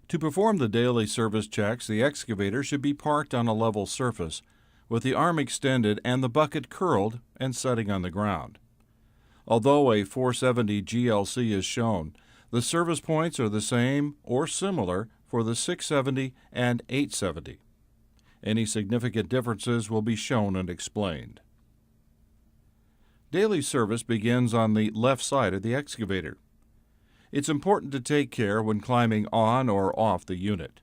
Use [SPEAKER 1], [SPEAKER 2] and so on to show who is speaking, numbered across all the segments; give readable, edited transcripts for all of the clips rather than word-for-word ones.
[SPEAKER 1] To perform the daily service checks, the excavator should be parked on a level surface, with the arm extended and the bucket curled and setting on the ground. Although a 470 GLC is shown, the service points are the same or similar for the 670 and 870. Any significant differences will be shown and explained. Daily service begins on the left side of the excavator. It's important to take care when climbing on or off the unit.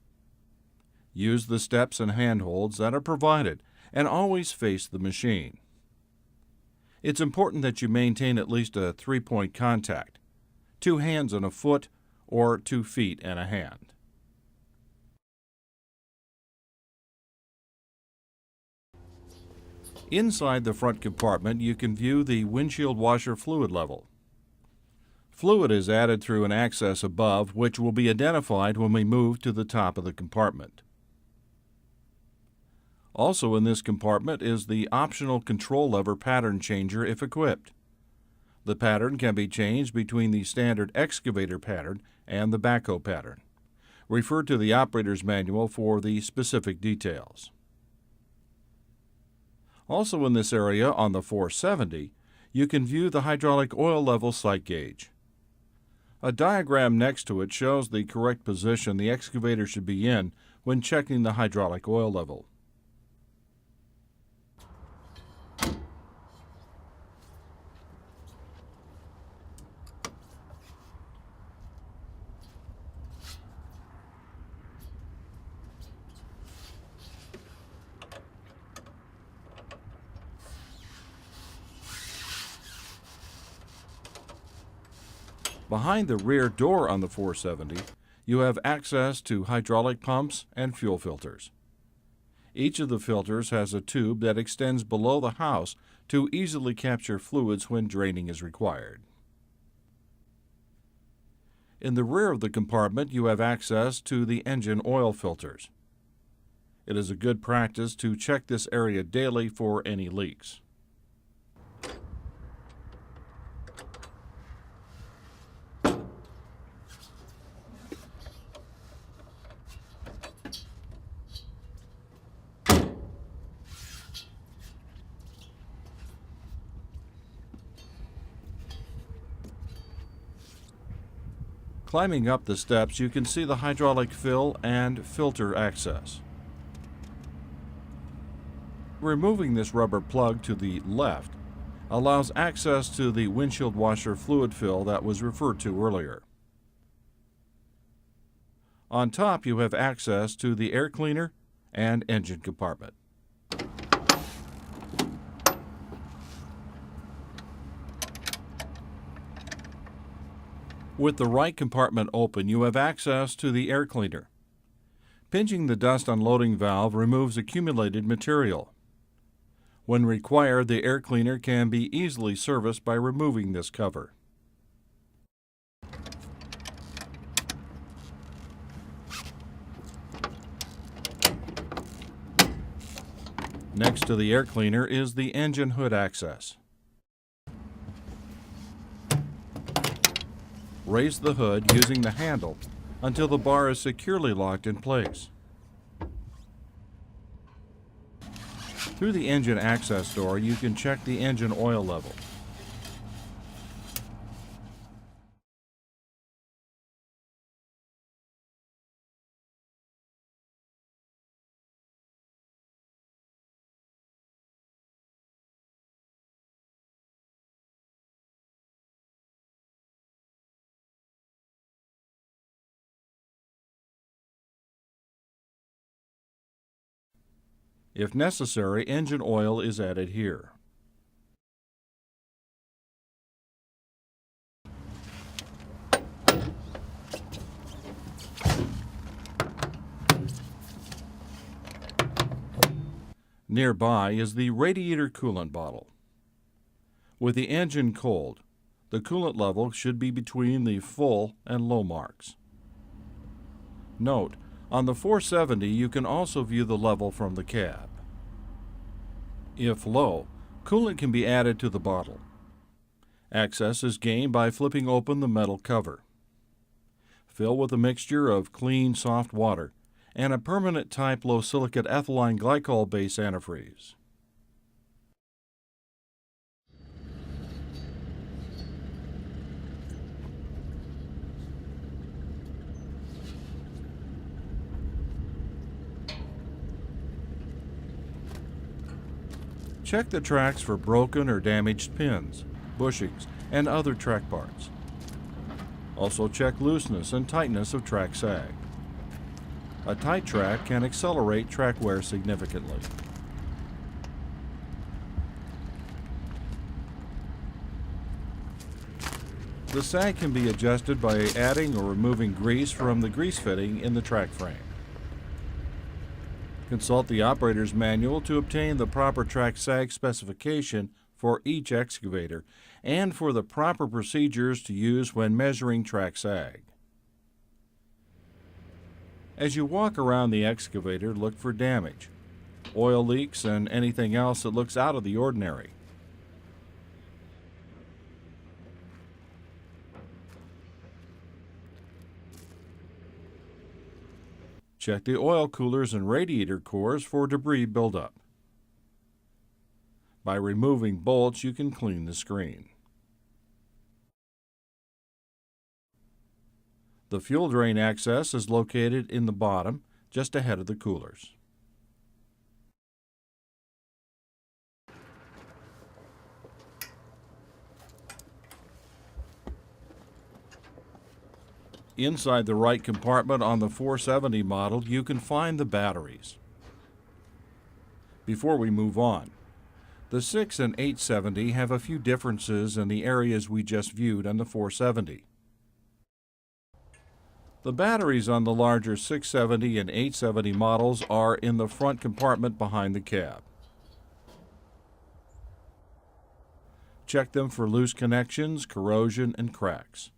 [SPEAKER 1] Use the steps and handholds that are provided and always face the machine. It's important that you maintain at least a 3-point contact, 2 hands and a foot or 2 feet and a hand. Inside the front compartment, you can view the windshield washer fluid level. Fluid is added through an access above, which will be identified when we move to the top of the compartment. Also in this compartment is the optional control lever pattern changer if equipped. The pattern can be changed between the standard excavator pattern and the backhoe pattern. Refer to the operator's manual for the specific details. Also in this area on the 470, you can view the hydraulic oil level sight gauge. A diagram next to it shows the correct position the excavator should be in when checking the hydraulic oil level. Behind the rear door on the 470, you have access to hydraulic pumps and fuel filters. Each of the filters has a tube that extends below the house to easily capture fluids when draining is required. In the rear of the compartment, you have access to the engine oil filters. It is a good practice to check this area daily for any leaks. Climbing up the steps, you can see the hydraulic fill and filter access. Removing this rubber plug to the left allows access to the windshield washer fluid fill that was referred to earlier. On top, you have access to the air cleaner and engine compartment. With the right compartment open, you have access to the air cleaner. Pinching the dust unloading valve removes accumulated material. When required, the air cleaner can be easily serviced by removing this cover. Next to the air cleaner is the engine hood access. Raise the hood using the handle until the bar is securely locked in place. Through the engine access door, you can check the engine oil level. If necessary, engine oil is added here. Nearby is the radiator coolant bottle. With the engine cold, the coolant level should be between the full and low marks. Note, on the 470, you can also view the level from the cab. If low, coolant can be added to the bottle. Access is gained by flipping open the metal cover. Fill with a mixture of clean, soft water and a permanent type low silicate ethylene glycol base antifreeze. Check the tracks for broken or damaged pins, bushings, and other track parts. Also check looseness and tightness of track sag. A tight track can accelerate track wear significantly. The sag can be adjusted by adding or removing grease from the grease fitting in the track frame. Consult the operator's manual to obtain the proper track sag specification for each excavator and for the proper procedures to use when measuring track sag. As you walk around the excavator, look for damage, oil leaks, and anything else that looks out of the ordinary. Check the oil coolers and radiator cores for debris buildup. By removing bolts, you can clean the screen. The fuel drain access is located in the bottom, just ahead of the coolers. Inside the right compartment on the 470 model, you can find the batteries. Before we move on, the 6 and 870 have a few differences in the areas we just viewed on the 470. The batteries on the larger 670 and 870 models are in the front compartment behind the cab. Check them for loose connections, corrosion, and cracks.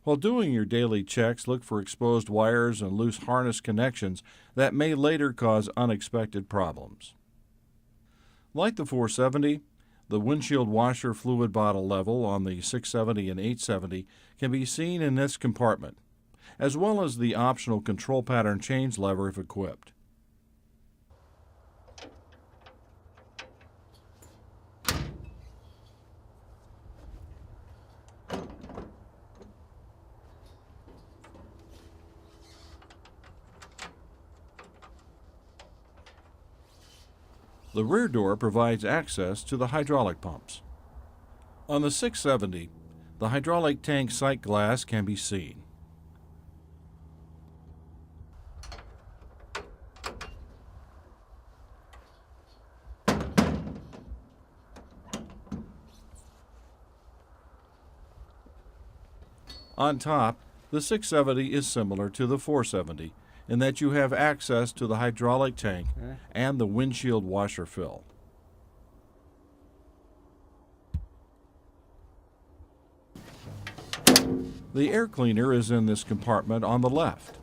[SPEAKER 1] While doing your daily checks, look for exposed wires and loose harness connections that may later cause unexpected problems. Like the 470, the windshield washer fluid bottle level on the 670 and 870 can be seen in this compartment, as well as the optional control pattern change lever if equipped. The rear door provides access to the hydraulic pumps. On the 670, the hydraulic tank sight glass can be seen. On top, the 670 is similar to the 470 in that you have access to the hydraulic tank and the windshield washer fill. The air cleaner is in this compartment on the left.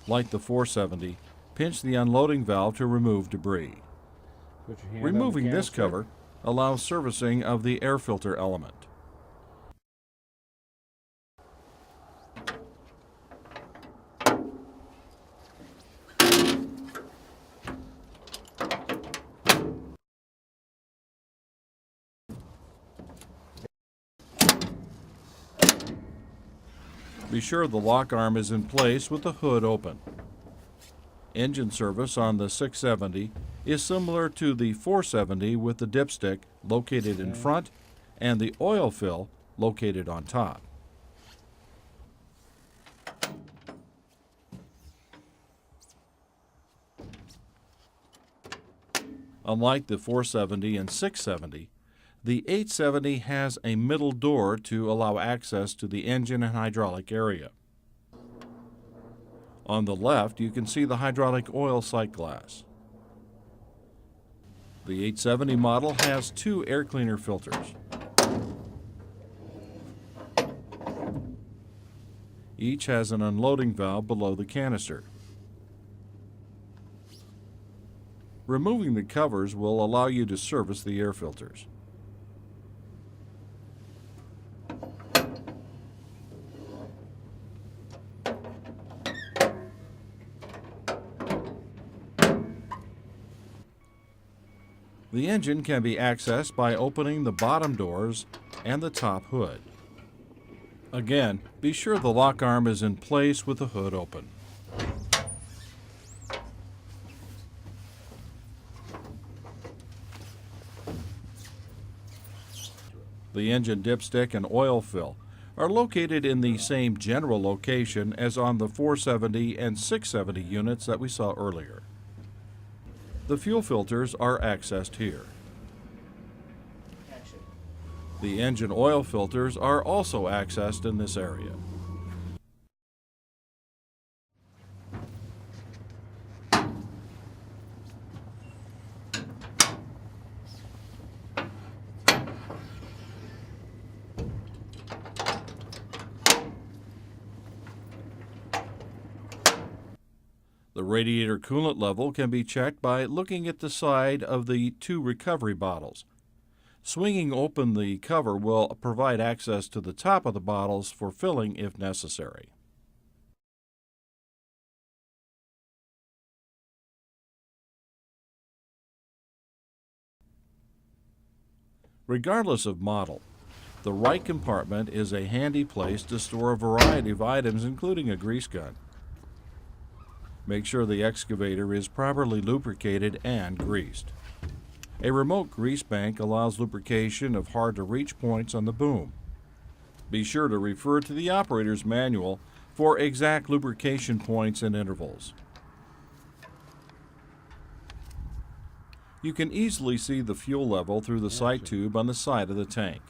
[SPEAKER 1] Like the 470, pinch the unloading valve to remove debris. Removing this cover allows servicing of the air filter element. Be sure the lock arm is in place with the hood open. Engine service on the 670 is similar to the 470 with the dipstick located in front and the oil fill located on top. Unlike the 470 and 670, the 870 has a middle door to allow access to the engine and hydraulic area. On the left, you can see the hydraulic oil sight glass. The 870 model has 2 air cleaner filters. Each has an unloading valve below the canister. Removing the covers will allow you to service the air filters. The engine can be accessed by opening the bottom doors and the top hood. Again, be sure the lock arm is in place with the hood open. The engine dipstick and oil fill are located in the same general location as on the 470 and 670 units that we saw earlier. The fuel filters are accessed here. The engine oil filters are also accessed in this area. The radiator coolant level can be checked by looking at the side of the two recovery bottles. Swinging open the cover will provide access to the top of the bottles for filling if necessary. Regardless of model, the right compartment is a handy place to store a variety of items, including a grease gun. Make sure the excavator is properly lubricated and greased. A remote grease bank allows lubrication of hard-to-reach points on the boom. Be sure to refer to the operator's manual for exact lubrication points and intervals. You can easily see the fuel level through the sight tube on the side of the tank.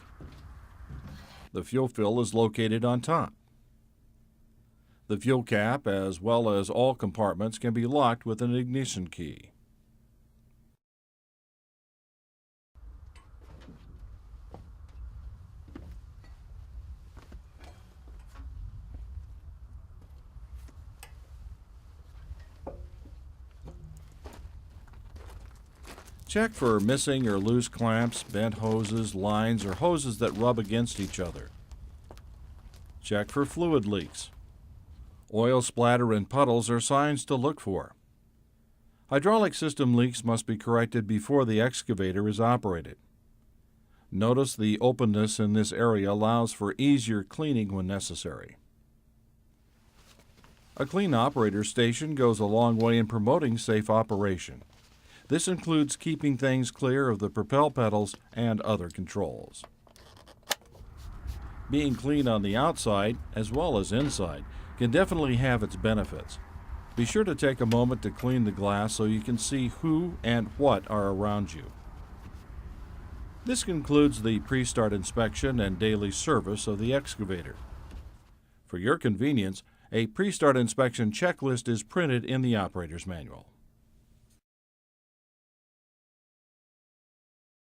[SPEAKER 1] The fuel fill is located on top. The fuel cap, as well as all compartments, can be locked with an ignition key. Check for missing or loose clamps, bent hoses, lines, or hoses that rub against each other. Check for fluid leaks. Oil splatter and puddles are signs to look for. Hydraulic system leaks must be corrected before the excavator is operated. Notice the openness in this area allows for easier cleaning when necessary. A clean operator station goes a long way in promoting safe operation. This includes keeping things clear of the propel pedals and other controls. Being clean on the outside as well as inside can definitely have its benefits. Be sure to take a moment to clean the glass so you can see who and what are around you. This concludes the pre-start inspection and daily service of the excavator. For your convenience, a pre-start inspection checklist is printed in the operator's manual.